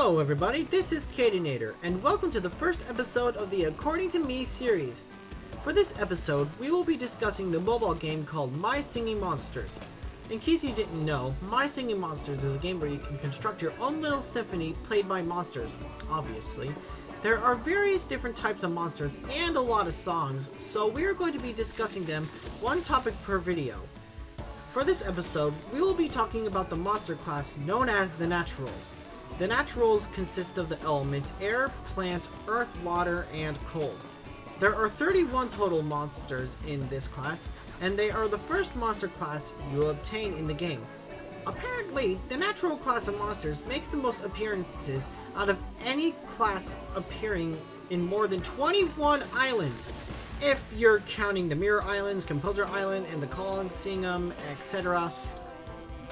Hello everybody, this is Cadenator, and welcome to the first episode of the According to Me series. For this episode, we will be discussing the mobile game called My Singing Monsters. In case you didn't know, My Singing Monsters is a game where you can construct your own little symphony played by monsters, obviously. There are various different types of monsters and a lot of songs, so we are going to be discussing them one topic per video. For this episode, we will be talking about the monster class known as the Naturals. The Naturals consist of the elements air, plant, earth, water, and cold. There are 31 total monsters in this class, and they are the first monster class you obtain in the game. Apparently, the natural class of monsters makes the most appearances out of any class appearing in more than 21 islands, if you're counting the Mirror Islands, Composer Island, and the Colosseum, etc.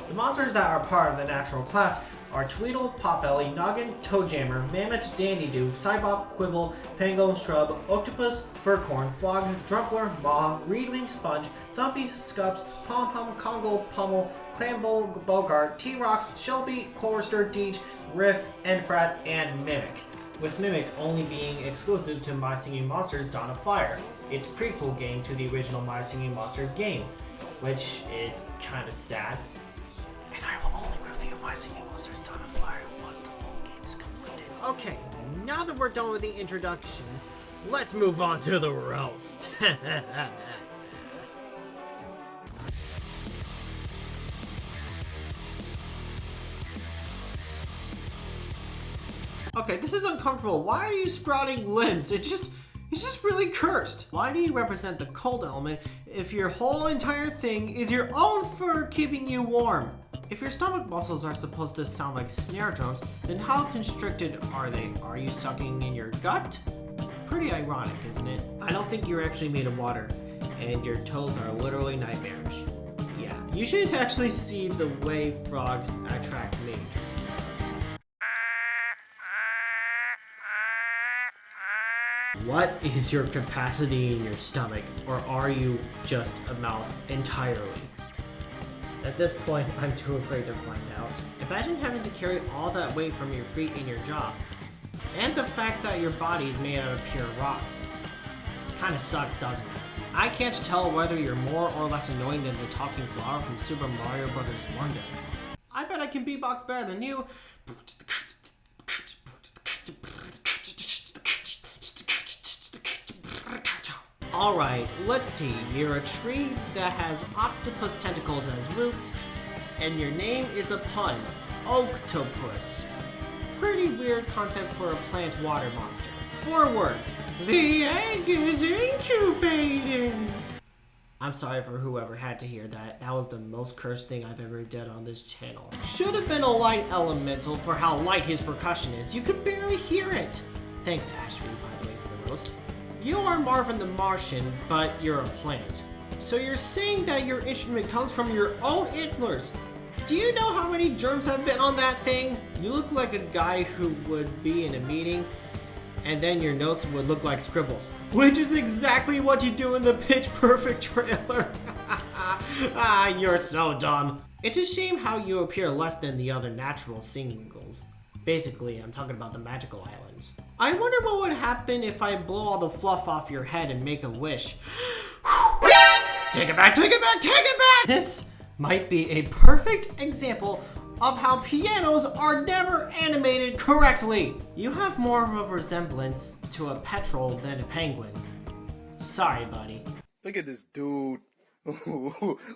The monsters that are part of the natural class are Tweedle, Potbelly, Noggin, Toejammer, Mammoth, Dandy-Doo, Cybop, Quibble, Pango, Shrub, Octopus, Furcorn, Frog, Drumpler, Maw, Reedling, Sponge, Thumpy, Scups, Pom-Pom, Congo, Pummel, Clambo, Bogart, T-Rox, Shelby, Chorister, Deej, Riff, Endbrat, and Mimic. With Mimic only being exclusive to My Singing Monsters Dawn of Fire, its prequel game to the original My Singing Monsters game, which is kinda sad. And I will only review My Singing Monsters Dawn of Fire once the full game is completed. Okay, now that we're done with the introduction, let's move on to the roast. Okay, this is uncomfortable. Why are you sprouting limbs? It's just really cursed. Why do you represent the cold element if your whole entire thing is your own fur keeping you warm? If your stomach muscles are supposed to sound like snare drums, then how constricted are they? Are you sucking in your gut? Pretty ironic, isn't it? I don't think you're actually made of water, and your toes are literally nightmarish. Yeah, you should actually see the way frogs attract mates. What is your capacity in your stomach, or are you just a mouth entirely? At this point, I'm too afraid to find out. Imagine having to carry all that weight from your feet and your jaw. And the fact that your body is made out of pure rocks. Kinda sucks, doesn't it? I can't tell whether you're more or less annoying than the talking flower from Super Mario Bros. Wonder. I bet I can beatbox better than you. Alright, let's see. You're a tree that has octopus tentacles as roots, and your name is a pun. Octopus. Pretty weird concept for a plant water monster. 4 words. The egg is incubating. I'm sorry for whoever had to hear that. That was the most cursed thing I've ever done on this channel. Should have been a light elemental for how light his percussion is. You could barely hear it. Thanks, Ashby, by the way, for the roast. You are Marvin the Martian, but you're a plant. So you're saying that your instrument comes from your own antlers. Do you know how many germs have been on that thing? You look like a guy who would be in a meeting, and then your notes would look like scribbles. Which is exactly what you do in the Pitch Perfect trailer. Ah, you're so dumb. It's a shame how you appear less than the other natural singles. Basically, I'm talking about the magical islands. I wonder what would happen if I blow all the fluff off your head and make a wish. Take it back, take it back, take it back! This might be a perfect example of how pianos are never animated correctly. You have more of a resemblance to a petrel than a penguin. Sorry, buddy. Look at this dude.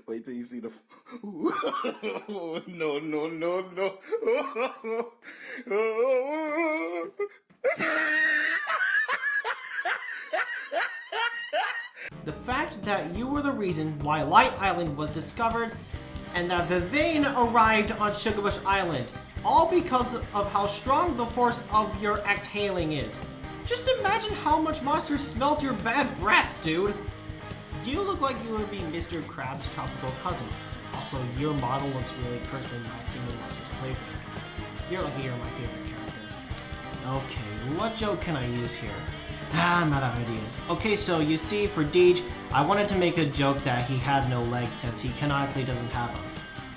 Wait till you see the. No, no, no, no. The fact that you were the reason why Light Island was discovered and that Vivian arrived on Sugarbush Island, all because of how strong the force of your exhaling is. Just imagine how much monsters smelled your bad breath, dude. You look like you would be Mr. Krabs' tropical cousin. Also, your model looks really cursed in My Singing Monsters Playground. You're lucky you're my favorite character. Okay, what joke can I use here? I'm out of ideas. Okay, so you see, for Deej, I wanted to make a joke that he has no legs since he canonically doesn't have them.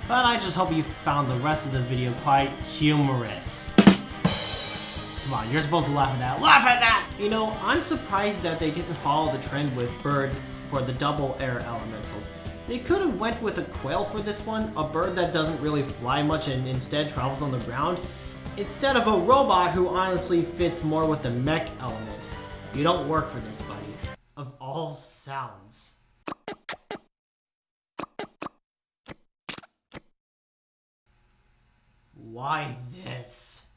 But I just hope you found the rest of the video quite humorous. Come on, you're supposed to laugh at that. Laugh at that! You know, I'm surprised that they didn't follow the trend with birds for the double air elementals. They could have went with a quail for this one, a bird that doesn't really fly much and instead travels on the ground, instead of a robot who honestly fits more with the mech element. You don't work for this, buddy. Of all sounds. Why this?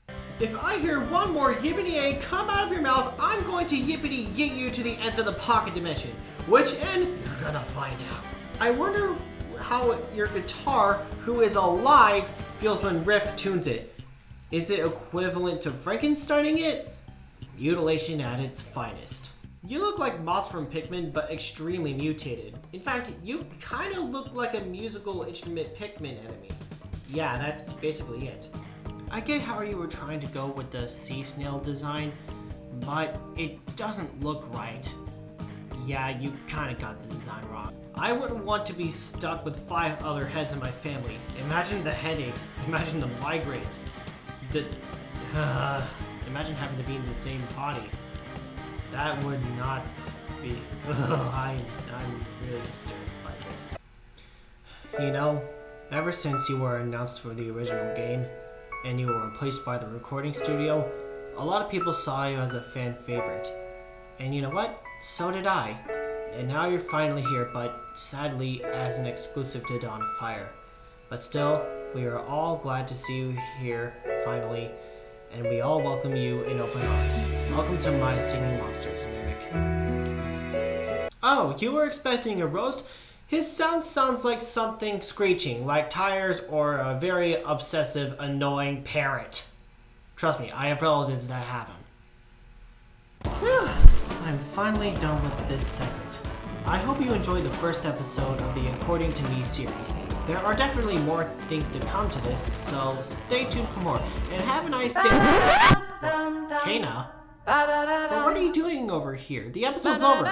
If I hear one more yippity-yay come out of your mouth, I'm going to yippity-yit you to the ends of the pocket dimension. Which end? You're gonna find out. I wonder how your guitar, who is alive, feels when Riff tunes it. Is it equivalent to Frankensteining it? Mutilation at its finest. You look like Moss from Pikmin, but extremely mutated. In fact, you kind of look like a musical instrument Pikmin enemy. Yeah, that's basically it. I get how you were trying to go with the sea snail design, but it doesn't look right. Yeah, you kind of got the design wrong. I wouldn't want to be stuck with 5 other heads in my family. Imagine the headaches, imagine the migraines, imagine having to be in the same body. That would not be, I'm really disturbed by this. You know, ever since you were announced for the original game, and you were replaced by the recording studio, a lot of people saw you as a fan favorite. And you know what? So did I. And now you're finally here, but sadly as an exclusive to Dawn of Fire. But still, we are all glad to see you here finally, and we all welcome you in open arms. Welcome to My Singing Monsters, Mimic. Oh, you were expecting a roast? His sound sounds like something screeching, like tires or a very obsessive, annoying parrot. Trust me, I have relatives that have him. Whew. I'm finally done with this segment. I hope you enjoyed the first episode of the According to Me series. There are definitely more things to come to this, so stay tuned for more. And have a nice day. Kana? Well, what are you doing over here? The episode's over.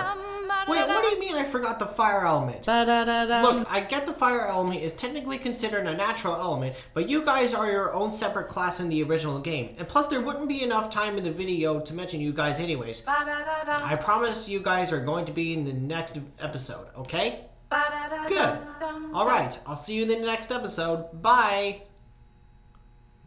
Wait, what do you mean I forgot the fire element? Look, I get the fire element is technically considered a natural element, but you guys are your own separate class in the original game. And plus, there wouldn't be enough time in the video to mention you guys anyways. I promise you guys are going to be in the next episode, okay? Good. Alright, I'll see you in the next episode. Bye!